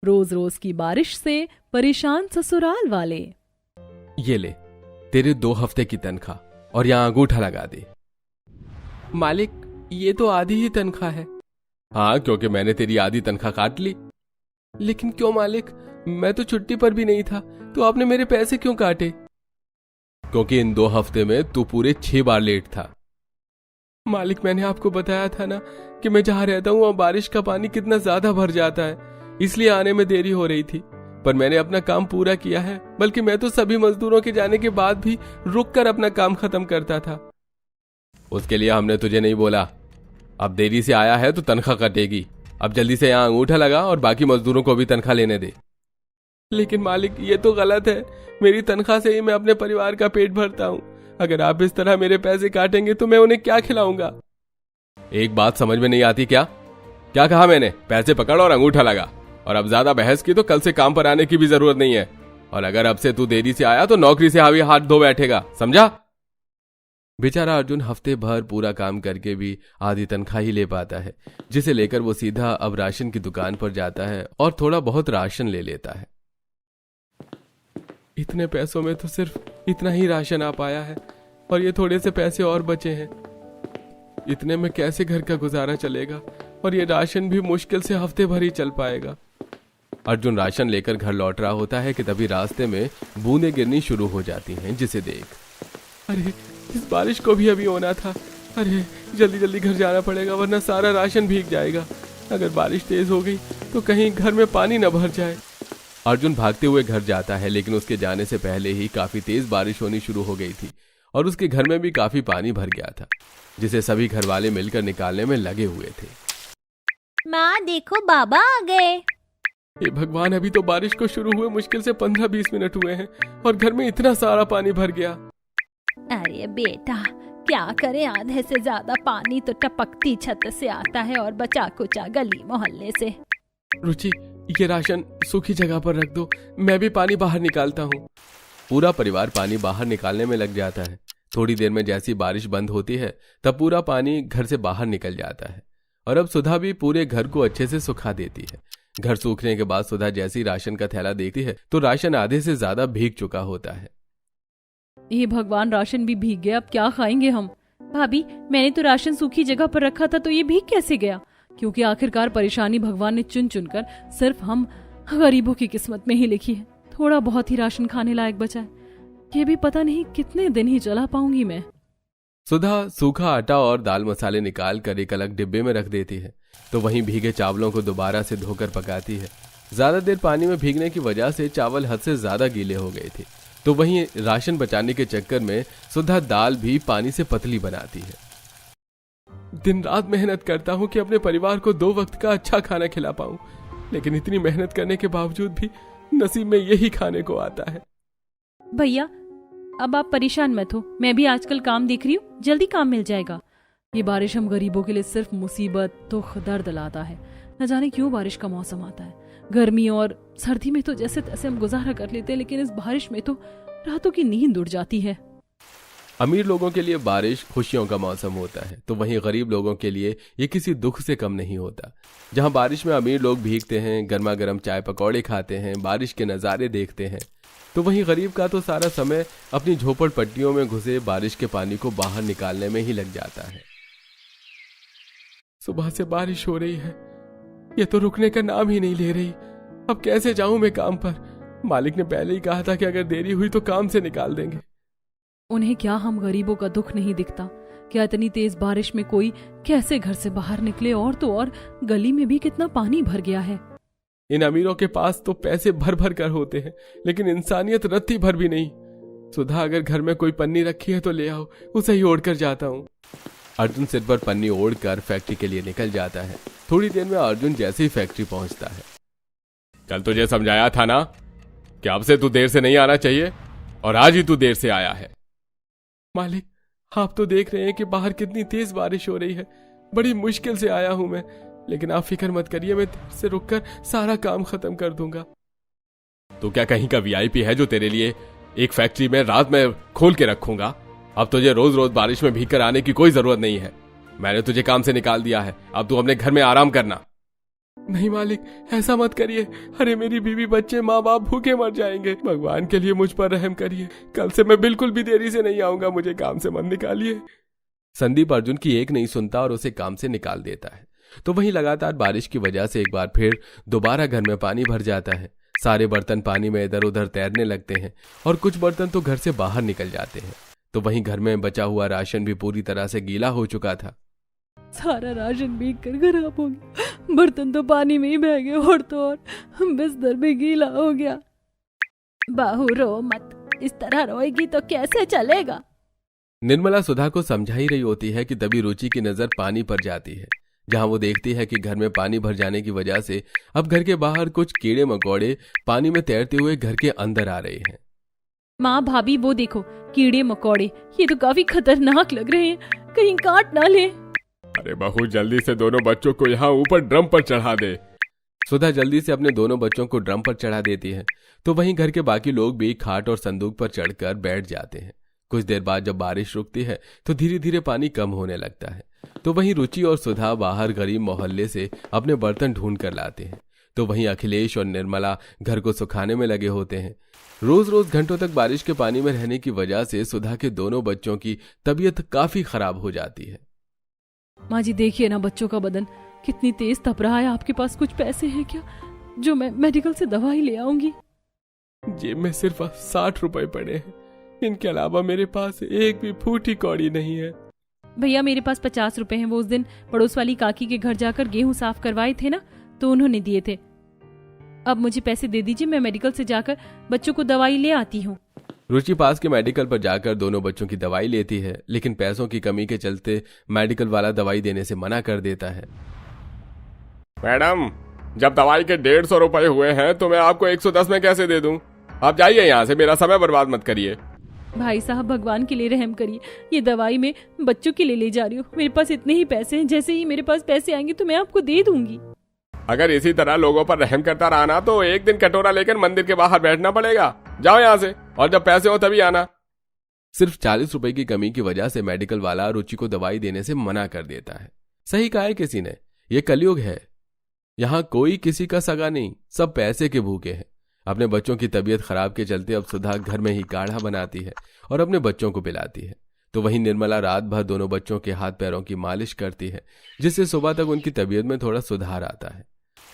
रोज रोज की बारिश से परेशान ससुराल वाले। ये ले तेरे 2 हफ्ते की तनख्वाह और यहाँ अंगूठा लगा दे। मालिक, ये तो आधी ही तनख्वाह है। हाँ, क्योंकि मैंने तेरी आधी तनख्वाह काट ली। लेकिन क्यों मालिक, मैं तो छुट्टी पर भी नहीं था, तो आपने मेरे पैसे क्यों काटे? क्योंकि इन 2 हफ्ते में तू पूरे 6 बार लेट था। मालिक, मैंने आपको बताया था ना कि मैं जहां रहता हूं वहां बारिश का पानी कितना ज्यादा भर जाता है, इसलिए आने में देरी हो रही थी। पर मैंने अपना काम पूरा किया है, बल्कि मैं तो सभी मजदूरों के जाने के बाद भी रुककर अपना काम खत्म करता था। उसके लिए हमने तुझे नहीं बोला। अब देरी से आया है तो तनख्वाह कटेगी। अब जल्दी से यहाँ अंगूठा लगा और बाकी मजदूरों को भी तनख्वाह लेने दे। लेकिन मालिक, ये तो गलत है। मेरी तनख्वाह से ही मैं अपने परिवार का पेट भरता हूँ। अगर आप इस तरह मेरे पैसे काटेंगे तो मैं उन्हें क्या खिलाऊंगा? एक बात समझ में नहीं आती क्या? क्या कहा मैंने? पैसे पकड़ और अंगूठा लगा। और अब ज्यादा बहस की तो कल से काम पर आने की भी जरूरत नहीं है। और अगर अब से तू देरी से आया तो नौकरी से हावी हाथ धो बैठेगा, समझा? बेचारा अर्जुन हफ्ते भर पूरा काम करके भी आधी तनख्वाह ही ले पाता है, जिसे लेकर वो सीधा अब राशन की दुकान पर जाता है और थोड़ा बहुत राशन ले लेता है। इतने पैसों में तो सिर्फ इतना ही राशन आ पाया है और ये थोड़े से पैसे और बचे हैं। इतने में कैसे घर का गुजारा चलेगा? और ये राशन भी मुश्किल से हफ्ते भर ही चल पाएगा। अर्जुन राशन लेकर घर लौट रहा होता है कि तभी रास्ते में बूंदें गिरनी शुरू हो जाती हैं, जिसे देख, अरे इस बारिश को भी अभी होना था। अरे जल्दी जल्दी घर जाना पड़ेगा वरना सारा राशन भीग जाएगा। अगर बारिश तेज हो गई तो कहीं घर में पानी न भर जाए। अर्जुन भागते हुए घर जाता है, लेकिन उसके जाने से पहले ही काफी तेज बारिश होनी शुरू हो गई थी और उसके घर में भी काफी पानी भर गया था, जिसे सभी घर वाले मिलकर निकालने में लगे हुए थे। माँ देखो, बाबा आ गए। हे भगवान, अभी तो बारिश को शुरू हुए मुश्किल से 15-20 मिनट हुए हैं और घर में इतना सारा पानी भर गया। अरे बेटा, क्या करे, आधे से ज्यादा पानी तो टपकती छत से आता है और बचा कुचा गली मोहल्ले से। रुचि, ये राशन सूखी जगह पर रख दो, मैं भी पानी बाहर निकालता हूँ। पूरा परिवार पानी बाहर निकालने में लग जाता है। थोड़ी देर में जैसी बारिश बंद होती है तब पूरा पानी घर से बाहर निकल जाता है और अब सुधा भी पूरे घर को अच्छे से सुखा देती है। घर सूखने के बाद सुधा जैसी राशन का थैला देखती है तो राशन आधे से ज्यादा भीग चुका होता है। ये भगवान, राशन भी भीग गया, अब क्या खाएंगे हम? भाभी, मैंने तो राशन सूखी जगह पर रखा था, तो ये भीग कैसे गया? क्योंकि आखिरकार परेशानी भगवान ने चुन चुनकर सिर्फ हम गरीबों की किस्मत में ही लिखी है। थोड़ा बहुत ही राशन खाने लायक बचा है, ये भी पता नहीं कितने दिन ही चला पाऊंगी मैं। सुधा सूखा आटा और दाल मसाले निकाल कर एक अलग डिब्बे में रख देती है, तो वहीं भीगे चावलों को दोबारा से धोकर पकाती है। ज्यादा देर पानी में भीगने की वजह से चावल हद से ज्यादा गीले हो गए थे, तो वहीं राशन बचाने के चक्कर में सुधा दाल भी पानी से पतली बनाती है। दिन रात मेहनत करता हूँ कि अपने परिवार को 2 वक्त का अच्छा खाना खिला पाऊं, लेकिन इतनी मेहनत करने के बावजूद भी नसीब में यही खाने को आता है। भैया, अब आप परेशान मत हो, मैं भी आजकल काम देख रही हूँ, जल्दी काम मिल जाएगा। ये बारिश हम गरीबों के लिए सिर्फ मुसीबत दुख दर्द लाता है। न जाने क्यों बारिश का मौसम आता है। गर्मी और सर्दी में तो जैसे तैसे हम गुजारा कर लेते हैं, लेकिन इस बारिश में तो रातों की नींद उड़ जाती है। अमीर लोगों के लिए बारिश खुशियों का मौसम होता है, तो वहीं गरीब लोगों के लिए ये किसी दुख से कम नहीं होता। जहां बारिश में अमीर लोग भीगते हैं, गर्मा गर्म चाय पकौड़े खाते हैं, बारिश के नज़ारे देखते हैं, तो वहीं गरीब का तो सारा समय अपनी झोपड़पट्टियों में घुसे बारिश के पानी को बाहर निकालने में ही लग जाता है। सुबह से बारिश हो रही है, ये तो रुकने का नाम ही नहीं ले रही। अब कैसे जाऊं मैं काम पर? मालिक ने पहले ही कहा था कि अगर देरी हुई तो काम से निकाल देंगे। उन्हें क्या हम गरीबों का दुख नहीं दिखता? क्या इतनी तेज बारिश में कोई कैसे घर से बाहर निकले? और तो और गली में भी कितना पानी भर गया है। इन अमीरों के पास तो पैसे भर भर कर होते हैं, लेकिन इंसानियत रत्ती भर भी नहीं। सुधा, अगर घर में कोई पन्नी रखी है तो ले आओ, उसे ही ओढ़ कर जाता हूँ। अर्जुन सिर पर पन्नी ओढ़कर फैक्ट्री के लिए निकल जाता है। थोड़ी देर में अर्जुन जैसे ही फैक्ट्री पहुंचता है, कल तुझे समझाया था ना कि अब से तू देर से नहीं आना चाहिए, और आज ही तू देर से आया है। मालिक, आप तो देख रहे हैं कि बाहर कितनी तेज बारिश हो रही है। बड़ी मुश्किल से आया हूं मैं, लेकिन आप फिक्र मत करिए, मैं देर से रुककर सारा काम खत्म कर दूंगा। तो क्या कहीं का वीआईपी है जो तेरे लिए एक फैक्ट्री में रात में खोल के रखूंगा? अब तुझे रोज रोज बारिश में भीग कर आने की कोई जरूरत नहीं है। मैंने तुझे काम से निकाल दिया है, अब तू अपने घर में आराम करना। नहीं मालिक, ऐसा मत करिए। अरे मेरी बीवी बच्चे माँ बाप भूखे मर जाएंगे। भगवान के लिए मुझ पर रहम करिए। कल से मैं बिल्कुल भी देरी से नहीं आऊंगा। मुझे काम से मत निकालिए। संदीप अर्जुन की एक नहीं सुनता और उसे काम से निकाल देता है। तो वहीं लगातार बारिश की वजह से एक बार फिर दोबारा घर में पानी भर जाता है। सारे बर्तन पानी में इधर उधर तैरने लगते हैं और कुछ बर्तन तो घर से बाहर निकल जाते हैं। तो वहीं घर में बचा हुआ राशन भी पूरी तरह से गीला हो चुका था। सारा राशन भीग कर खराब हो गया, बर्तन तो पानी में ही बह गए और तो और बिस्तर भी गीला हो गया। बहू रो मत, इस तरह रोएगी तो कैसे चलेगा। निर्मला सुधा को समझा ही रही होती है कि तभी रुचि की नजर पानी पर जाती है, जहां वो देखती है कि घर में पानी भर जाने की वजह से अब घर के बाहर कुछ कीड़े मकोड़े पानी में तैरते हुए घर के अंदर आ रहे हैं। माँ भाभी वो देखो, कीड़े मकोड़े, ये तो काफी खतरनाक लग रहे हैं, कहीं काट ना ले। अरे बहू, जल्दी से दोनों बच्चों को यहाँ ऊपर ड्रम पर चढ़ा दे। सुधा जल्दी से अपने दोनों बच्चों को ड्रम पर चढ़ा देती है। तो वहीं घर के बाकी लोग भी खाट और संदूक पर चढ़कर बैठ जाते हैं। कुछ देर बाद जब बारिश रुकती है तो धीरे धीरे पानी कम होने लगता है। तो वहीं रुचि और सुधा बाहर गरीब मोहल्ले से अपने बर्तन ढूंढ कर लाते हैं। तो वहीं अखिलेश और निर्मला घर को सुखाने में लगे होते हैं। रोज रोज घंटों तक बारिश के पानी में रहने की वजह से सुधा के दोनों बच्चों की तबीयत काफी खराब हो जाती है। माँ जी देखिए ना, बच्चों का बदन कितनी तेज तप रहा है। आपके पास कुछ पैसे हैं क्या जो मैं मेडिकल से दवाई ले आऊंगी? जेब में सिर्फ 60 रुपए पड़े हैं। इनके अलावा मेरे पास एक भी फूटी कौड़ी नहीं है। भैया मेरे पास 50 रुपए हैं। वो उस दिन पड़ोस वाली काकी के घर जाकर गेहूं साफ करवाए थे ना, तो उन्होंने दिए थे। अब मुझे पैसे दे दीजिए, मैं मेडिकल से जाकर बच्चों को दवाई ले आती हूँ। रुचि पास के मेडिकल पर जाकर दोनों बच्चों की दवाई लेती है, लेकिन पैसों की कमी के चलते मेडिकल वाला दवाई देने से मना कर देता है। मैडम, जब दवाई के 150 रुपए हुए हैं तो मैं आपको 110 में कैसे दे दूं? आप जाइए यहाँ से, मेरा समय बर्बाद मत करिए। भाई साहब भगवान के लिए रहम करिए, ये दवाई मैं बच्चों के लिए ले जा रही हूँ। मेरे पास इतने ही पैसे हैं, जैसे ही मेरे पास पैसे आएंगे तो मैं आपको दे दूंगी। अगर इसी तरह लोगों पर रहम करता रहा ना तो एक दिन कटोरा लेकर मंदिर के बाहर बैठना पड़ेगा। जाओ यहाँ से, और जब पैसे हो तभी आना। सिर्फ 40 रुपए की कमी की वजह से मेडिकल वाला रुचि को दवाई देने से मना कर देता है। सही कहा है किसी ने, ये कलयुग है। यहाँ कोई किसी का सगा नहीं, सब पैसे के भूखे हैं। अपने बच्चों की तबीयत खराब के चलते अब सुधा घर में ही काढ़ा बनाती है और अपने बच्चों को पिलाती है। तो वहीं निर्मला रात भर दोनों बच्चों के हाथ पैरों की मालिश करती है, जिससे सुबह तक उनकी तबीयत में थोड़ा सुधार आता है।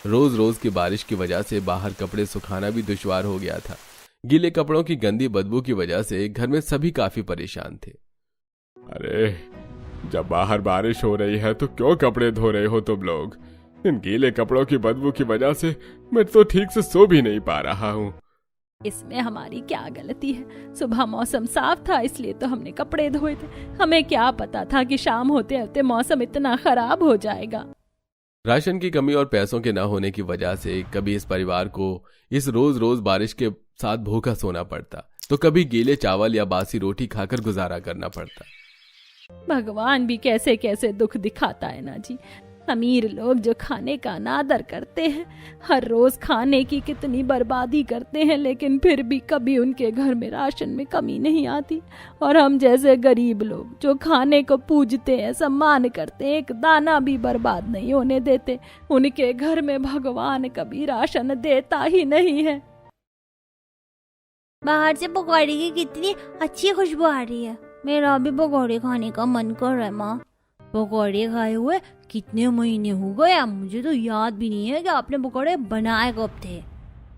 रोज रोज की बारिश की वजह से बाहर कपड़े सुखाना भी दुश्वार हो गया था। गीले कपड़ों की गंदी बदबू की वजह से घर में सभी काफी परेशान थे। अरे जब बाहर बारिश हो रही है तो क्यों कपड़े धो रहे हो तुम लोग? इन गीले कपड़ों की बदबू की वजह से मैं तो ठीक से सो भी नहीं पा रहा हूँ। इसमें हमारी क्या गलती है? सुबह मौसम साफ था इसलिए तो हमने कपड़े धोए थे। हमें क्या पता था कि शाम होते होते मौसम इतना खराब हो जाएगा। राशन की कमी और पैसों के न होने की वजह से कभी इस परिवार को इस रोज रोज बारिश के साथ भूखा सोना पड़ता, तो कभी गीले चावल या बासी रोटी खाकर गुजारा करना पड़ता। भगवान भी कैसे कैसे दुख दिखाता है ना जी। अमीर लोग जो खाने का अनादर करते हैं, हर रोज खाने की कितनी बर्बादी करते हैं, लेकिन फिर भी कभी उनके घर में राशन में कमी नहीं आती। और हम जैसे गरीब लोग जो खाने को पूजते हैं, सम्मान करते हैं, एक दाना भी बर्बाद नहीं होने देते, उनके घर में भगवान कभी राशन देता ही नहीं है। बाहर से पकौड़े की कितनी अच्छी खुशबू आ रही है। मेरा भी पकौड़े खाने का मन कर रहा है माँ। पकौड़े खाए हुए कितने महीने हो गए, मुझे तो याद भी नहीं है कि आपने पकौड़े बनाए कब थे।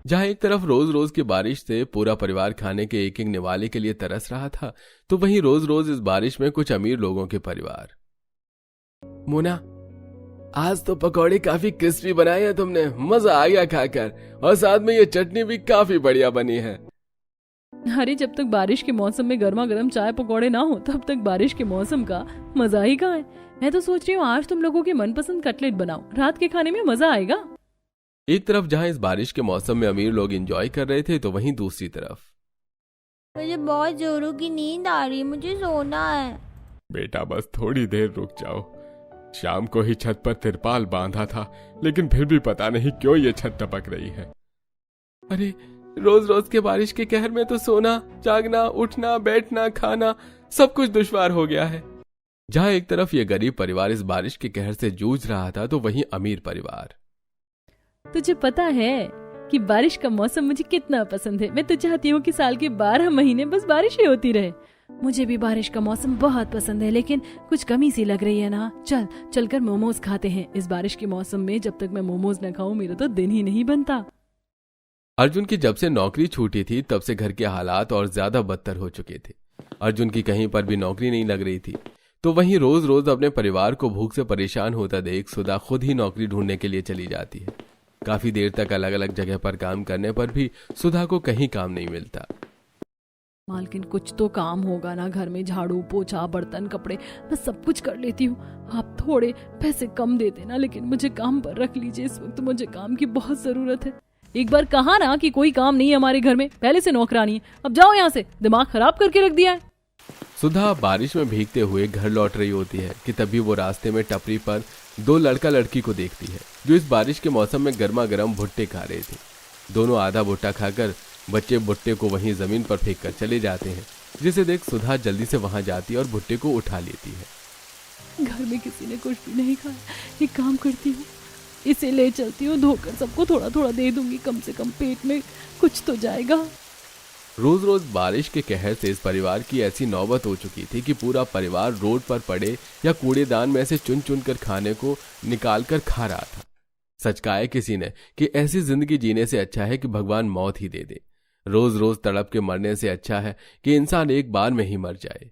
जहाँ एक तरफ रोज रोज की बारिश से पूरा परिवार खाने के एक एक निवाले के लिए तरस रहा था, तो वहीं रोज रोज इस बारिश में कुछ अमीर लोगों के परिवार। मोना, आज तो पकौड़े काफी क्रिस्पी बनाए हैं तुमने, मजा आ गया खाकर, और साथ में ये चटनी भी काफी बढ़िया बनी है। अरे जब तक बारिश के मौसम में गर्मा गर्म चाय पकौड़े ना हो तब तक बारिश के मौसम का मजा ही कहाँ है। मैं तो सोच रही हूँ आज तुम लोगों के मनपसंद कटलेट बनाओ, रात के खाने में मजा आएगा। एक तरफ जहाँ इस बारिश के मौसम में अमीर लोग एंजॉय कर रहे थे, तो वहीं दूसरी तरफ मुझे बहुत जोरों की नींद आ रही है, मुझे सोना है। बेटा बस थोड़ी देर रुक जाओ। शाम को ही छत पर तिरपाल बांधा था, लेकिन फिर भी पता नहीं क्यों ये छत टपक रही है। अरे रोज रोज के बारिश के कहर में तो सोना, जागना, उठना, बैठना, खाना सब कुछ दुश्वार हो गया है। जहां एक तरफ ये गरीब परिवार इस बारिश के कहर से जूझ रहा था, तो वहीं अमीर परिवार। तुझे पता है कि बारिश का मौसम मुझे कितना पसंद है। मैं तो चाहती हूँ कि साल के 12 महीने बस बारिश ही होती रहे। मुझे भी बारिश का मौसम बहुत पसंद है, लेकिन कुछ कमी सी लग रही है ना। चलकर मोमोज खाते हैं इस बारिश के मौसम में। जब तक मैं मोमोज न खाऊं मेरा तो दिन ही नहीं बनता। अर्जुन की जब से नौकरी छूटी थी तब से घर के हालात और ज्यादा बदतर हो चुके थे। अर्जुन की कहीं पर भी नौकरी नहीं लग रही थी, तो वहीं रोज रोज अपने परिवार को भूख से परेशान होता देख सुधा खुद ही नौकरी ढूंढने के लिए चली जाती है। काफी देर तक अलग अलग जगह पर काम करने पर भी सुधा को कहीं काम नहीं मिलता। मालकिन, कुछ तो काम होगा ना घर में। झाड़ू पोछा बर्तन कपड़े मैं सब कुछ कर लेती हूँ। आप थोड़े पैसे कम दे देना, लेकिन मुझे काम पर रख लीजिए। इस वक्त मुझे काम की बहुत जरूरत है। एक बार कहा ना कि कोई काम नहीं है हमारे घर में, पहले से नौकरानी है। अब जाओ यहाँ से, दिमाग खराब करके रख दिया है। सुधा बारिश में भीगते हुए घर लौट रही होती है कि तभी वो रास्ते में टपरी पर दो लड़का लड़की को देखती है जो इस बारिश के मौसम में गर्मा गर्म भुट्टे खा रहे थे। दोनों आधा भुट्टा खाकर बच्चे भुट्टे को वहीं जमीन पर फेंक कर चले जाते हैं, जिसे देख सुधा जल्दी से वहां जाती है और भुट्टे को उठा लेती है। घर में किसी ने कुछ भी नहीं खाया। एक काम करती हूँ, इसे ले चलती हूँ, धोकर सबको थोड़ा थोड़ा दे दूंगी। कम से कम पेट में कुछ तो जाएगा। रोज रोज बारिश के कहर से इस परिवार की ऐसी नौबत हो चुकी थी कि पूरा परिवार रोड पर पड़े या कूड़ेदान में से चुन चुन कर खाने को निकाल कर खा रहा था। सच कहा है किसी ने कि ऐसी जिंदगी जीने से अच्छा है कि भगवान मौत ही दे दे। रोज रोज तड़प के मरने से अच्छा है कि इंसान एक बार में ही मर जाए।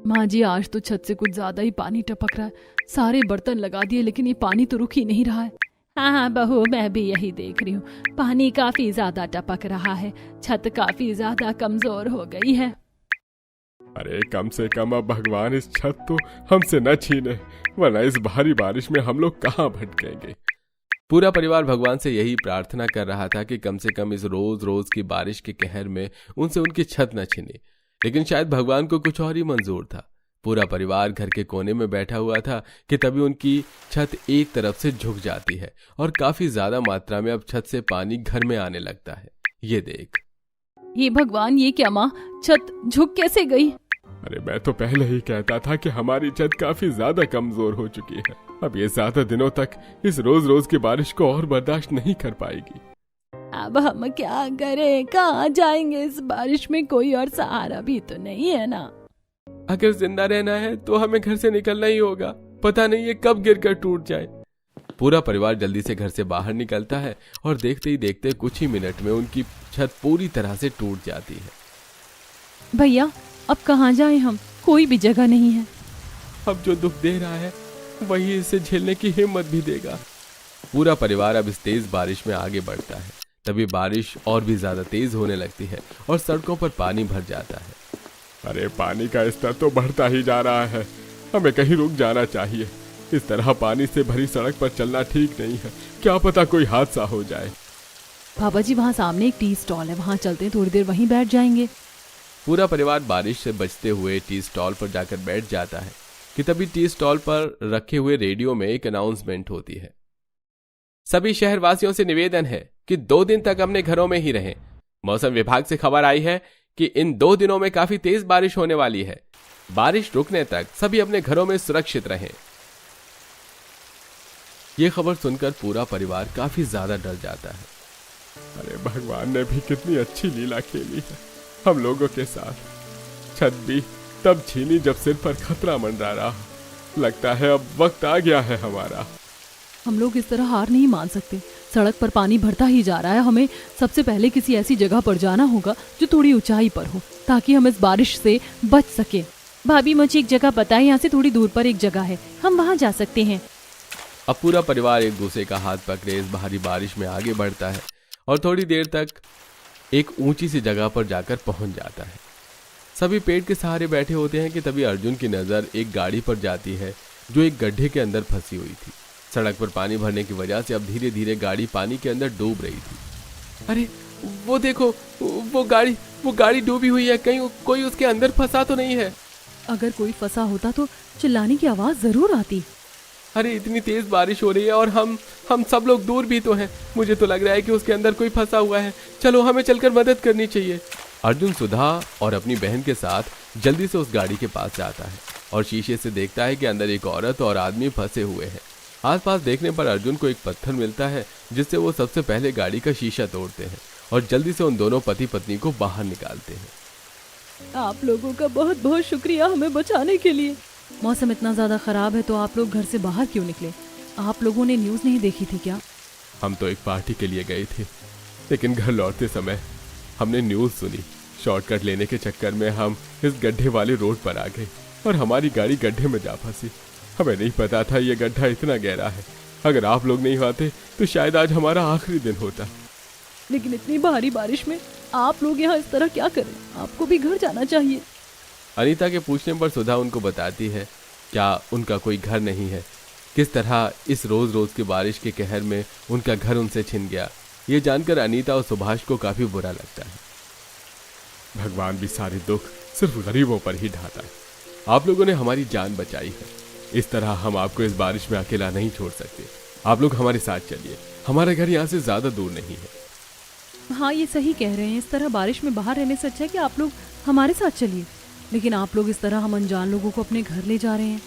माँ जी, आज तो छत से कुछ ज्यादा ही पानी टपक रहा है। सारे बर्तन लगा दिए लेकिन ये पानी तो रुक ही नहीं रहा है। हाँ बहू, मैं भी यही देख रही हूँ। पानी काफी ज्यादा टपक रहा है, छत काफी ज्यादा कमजोर हो गई है। अरे कम से कम अब भगवान इस छत तो हमसे न छीने, वरना इस भारी बारिश में हम लोग कहाँ भटकेंगे। पूरा परिवार भगवान से यही प्रार्थना कर रहा था कि कम से कम इस रोज रोज की बारिश के कहर में उनसे उनकी छत न छीने, लेकिन शायद भगवान को कुछ और ही मंजूर था। पूरा परिवार घर के कोने में बैठा हुआ था कि तभी उनकी छत एक तरफ से झुक जाती है और काफी ज्यादा मात्रा में अब छत से पानी घर में आने लगता है। ये देख। ये भगवान, ये क्या माँ, छत झुक कैसे गई? अरे मैं तो पहले ही कहता था कि हमारी छत काफी ज्यादा कमजोर हो चुकी है। अब ये ज्यादा दिनों तक इस रोज रोज की बारिश को और बर्दाश्त नहीं कर पाएगी। अब हम क्या करें, कहाँ जाएंगे इस बारिश में? कोई और सहारा भी तो नहीं है ना। अगर जिंदा रहना है तो हमें घर से निकलना ही होगा। पता नहीं ये कब गिरकर टूट जाए। पूरा परिवार जल्दी से घर से बाहर निकलता है और देखते ही देखते कुछ ही मिनट में उनकी छत पूरी तरह से टूट जाती है। भैया, अब कहाँ जाएं हम? कोई भी जगह नहीं है। अब जो दुख दे रहा है वही इसे झेलने की हिम्मत भी देगा। पूरा परिवार अब इस तेज बारिश में आगे बढ़ता है। तभी बारिश और भी ज्यादा तेज होने लगती है और सड़कों पर पानी भर जाता है। अरे पानी का स्तर तो बढ़ता ही जा रहा है, हमें कहीं रुक जाना चाहिए। इस तरह पानी से भरी सड़क पर चलना ठीक नहीं है, क्या पता कोई हादसा हो जाए। बाबा जी, वहाँ सामने एक टी स्टॉल है, वहाँ चलते हैं, थोड़ी देर वहीं बैठ जाएंगे। पूरा परिवार बारिश से बचते हुए टी स्टॉल पर जाकर बैठ जाता है कि तभी टी स्टॉल पर रखे हुए रेडियो में एक अनाउंसमेंट होती है। सभी शहरवासियों से निवेदन है कि 2 दिन तक अपने घरों में ही रहें। मौसम विभाग से खबर आई है कि इन 2 दिनों में काफी तेज बारिश होने वाली है। बारिश रुकने तक सभी अपने घरों में सुरक्षित रहें। यह खबर सुनकर पूरा परिवार काफी ज्यादा डर जाता है। अरे भगवान ने भी कितनी अच्छी लीला खेली है हम लोगों के साथ। छत भी तब छीनी जब सिर पर खतरा मंडरा रहा। लगता है अब वक्त आ गया है हमारा। हम लोग इस तरह हार नहीं मान सकते। सड़क पर पानी भरता ही जा रहा है। हमें सबसे पहले किसी ऐसी जगह पर जाना होगा जो थोड़ी ऊंचाई पर हो, ताकि हम इस बारिश से बच सके। भाभी, मुझे एक जगह पता है, यहाँ से थोड़ी दूर पर एक जगह है, हम वहाँ जा सकते हैं। अब पूरा परिवार एक दूसरे का हाथ पकड़े इस भारी बारिश में आगे बढ़ता है और थोड़ी देर तक एक ऊंची सी जगह पर जाकर पहुंच जाता है। सभी पेड़ के सहारे बैठे होते हैं कि तभी अर्जुन की नजर एक गाड़ी पर जाती है जो एक गड्ढे के अंदर फंसी हुई थी। सड़क पर पानी भरने की वजह से अब धीरे धीरे गाड़ी पानी के अंदर डूब रही थी। अरे वो देखो, वो गाड़ी डूबी हुई है। कहीं कोई उसके अंदर फंसा तो नहीं है? अगर कोई फंसा होता तो चिल्लाने की आवाज जरूर आती। अरे इतनी तेज बारिश हो रही है और हम सब लोग दूर भी तो हैं। मुझे तो लग रहा है कि उसके अंदर कोई फंसा हुआ है। चलो, हमें चलकर मदद करनी चाहिए। अर्जुन सुधा और अपनी बहन के साथ जल्दी से उस गाड़ी के पास जाता है और शीशे से देखता है कि अंदर एक औरत और आदमी फंसे हुए हैं। आसपास देखने पर अर्जुन को एक पत्थर मिलता है जिससे वो सबसे पहले गाड़ी का शीशा तोड़ते हैं और जल्दी से उन दोनों पति पत्नी को बाहर निकालते हैं। आप लोगों का बहुत बहुत शुक्रिया हमें बचाने के लिए। मौसम इतना ज्यादा खराब है तो आप लोग घर से बाहर क्यों निकले? आप लोगों ने न्यूज़ नहीं देखी थी क्या? हम तो एक पार्टी के लिए गए थे, लेकिन घर लौटते समय हमने न्यूज़ सुनी। शॉर्टकट लेने के चक्कर में हम इस गड्ढे वाले रोड पर आ गए और हमारी गाड़ी गड्ढे में जा फंसी। हमें नहीं पता था ये गड्ढा इतना गहरा है। अगर आप लोग नहीं आते तो शायद आज हमारा आखिरी दिन होता। लेकिन इतनी भारी बारिश में आप लोग यहाँ इस तरह क्या करें? आपको भी घर जाना चाहिए। अनीता के पूछने पर सुधा उनको बताती है क्या उनका कोई घर नहीं है, किस तरह इस रोज रोज की बारिश के कहर में उनका घर उनसे छिन गया। ये जानकर अनीता और सुभाष को काफी बुरा लगता है। भगवान भी सारे दुख सिर्फ गरीबों पर ही ढाता है। आप लोगों ने हमारी जान बचाई है, इस तरह हम आपको इस बारिश में अकेला नहीं छोड़ सकते। आप लोग हमारे साथ चलिए, हमारा घर यहाँ से ज्यादा दूर नहीं है। हाँ, ये सही कह रहे हैं। इस तरह बारिश में बाहर रहने से अच्छा है कि आप लोग हमारे साथ चलिए। लेकिन आप लोग इस तरह हम अनजान लोगों को अपने घर ले जा रहे हैं।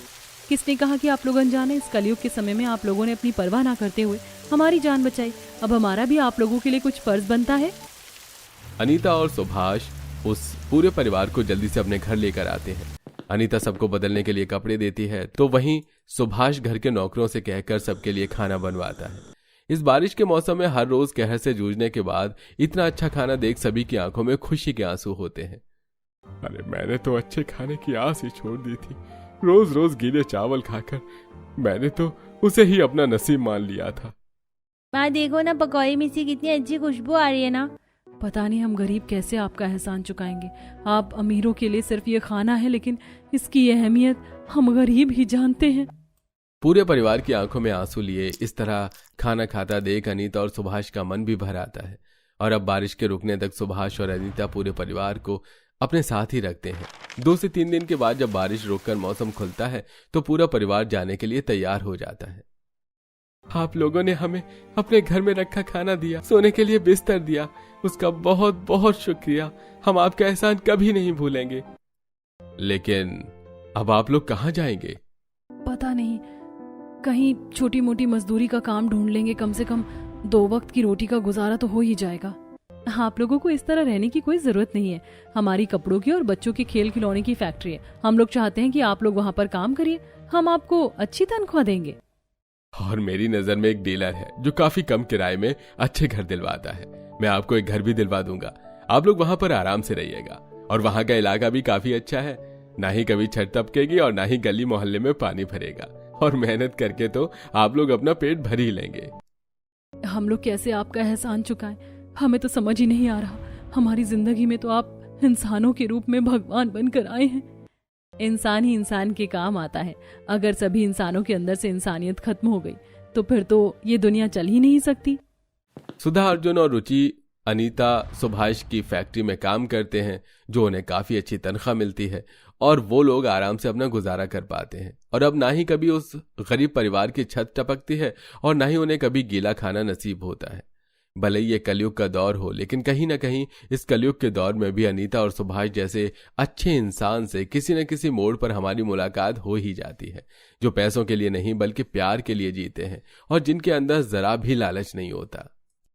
किसने कहा कि आप लोग अनजान हैं? इस कलयुग के समय में आप लोगों ने अपनी परवाह ना करते हुए हमारी जान बचाई। अब हमारा भी आप लोगों के लिए कुछ फर्ज बनता है। अनीता और सुभाष उस पूरे परिवार को जल्दी से अपने घर लेकर आते हैं। अनीता सबको बदलने के लिए कपड़े देती है तो वहीं सुभाष घर के नौकरों से कहकर सबके लिए खाना बनवाता है। इस बारिश के मौसम में हर रोज कहर से जूझने के बाद इतना अच्छा खाना देख सभी की आंखों में खुशी के आंसू होते हैं। अरे मैंने तो अच्छे खाने की आस ही छोड़ दी थी। रोज रोज गीले चावल खाकर मैंने तो उसे ही अपना नसीब मान लिया था। माँ देखो ना, पकौड़े में से कितनी अच्छी खुशबू आ रही है ना। पता नहीं हम गरीब कैसे आपका एहसान चुकाएंगे। आप अमीरों के लिए सिर्फ ये खाना है, लेकिन इसकी अहमियत हम गरीब ही जानते हैं। पूरे परिवार की आंखों में आंसू लिए इस तरह खाना खाता देख अनीता और सुभाष का मन भी भर आता है। और अब बारिश के रुकने तक सुभाष और अनीता पूरे परिवार को अपने साथ ही रखते हैं। 2 से 3 दिन के बाद जब बारिश रुककर मौसम खुलता है तो पूरा परिवार जाने के लिए तैयार हो जाता है। आप लोगों ने हमें अपने घर में रखा खाना दिया, सोने के लिए बिस्तर दिया, उसका बहुत बहुत शुक्रिया। हम आपका एहसान कभी नहीं भूलेंगे। लेकिन अब आप लोग कहाँ जाएंगे? पता नहीं, कहीं छोटी मोटी मजदूरी का काम ढूंढ लेंगे। कम से कम 2 वक्त की रोटी का गुजारा तो हो ही जाएगा। आप लोगों को इस तरह रहने की कोई जरूरत नहीं है। हमारी कपड़ों की और बच्चों के खेल खिलौने की फैक्ट्री है। हम लोग चाहते हैं कि आप लोग वहाँ पर काम करिए। हम आपको अच्छी तनख्वाह देंगे। और मेरी नजर में एक डीलर है जो काफी कम किराए में अच्छे घर दिलवाता है। मैं आपको एक घर भी दिलवा दूंगा। आप लोग वहां पर आराम से रहिएगा। और वहां का इलाका भी काफी अच्छा है। ना ही कभी छत टपकेगी और ना ही गली मोहल्ले में पानी भरेगा। और मेहनत करके तो आप लोग अपना पेट भर ही लेंगे। हम लोग कैसे आपका एहसान चुकाएं? हमें तो समझ ही नहीं आ रहा। हमारी जिंदगी में तो आप इंसानों के रूप में भगवान बनकर आए हैं। इंसान ही इंसान के काम आता है। अगर सभी इंसानों के अंदर से इंसानियत खत्म हो गई तो फिर तो ये दुनिया चल ही नहीं सकती। सुधा, अर्जुन और रुचि अनीता सुभाष की फैक्ट्री में काम करते हैं, जो उन्हें काफी अच्छी तनख्वाह मिलती है और वो लोग आराम से अपना गुजारा कर पाते हैं। और अब ना ही कभी उस गरीब परिवार की छत टपकती है और ना ही उन्हें कभी गीला खाना नसीब होता है। भले ही ये कलयुग का दौर हो, लेकिन कहीं ना कहीं इस कलयुग के दौर में भी अनीता और सुभाष जैसे अच्छे इंसान से किसी न किसी मोड़ पर हमारी मुलाकात हो ही जाती है, जो पैसों के लिए नहीं बल्कि प्यार के लिए जीते हैं और जिनके अंदर जरा भी लालच नहीं होता।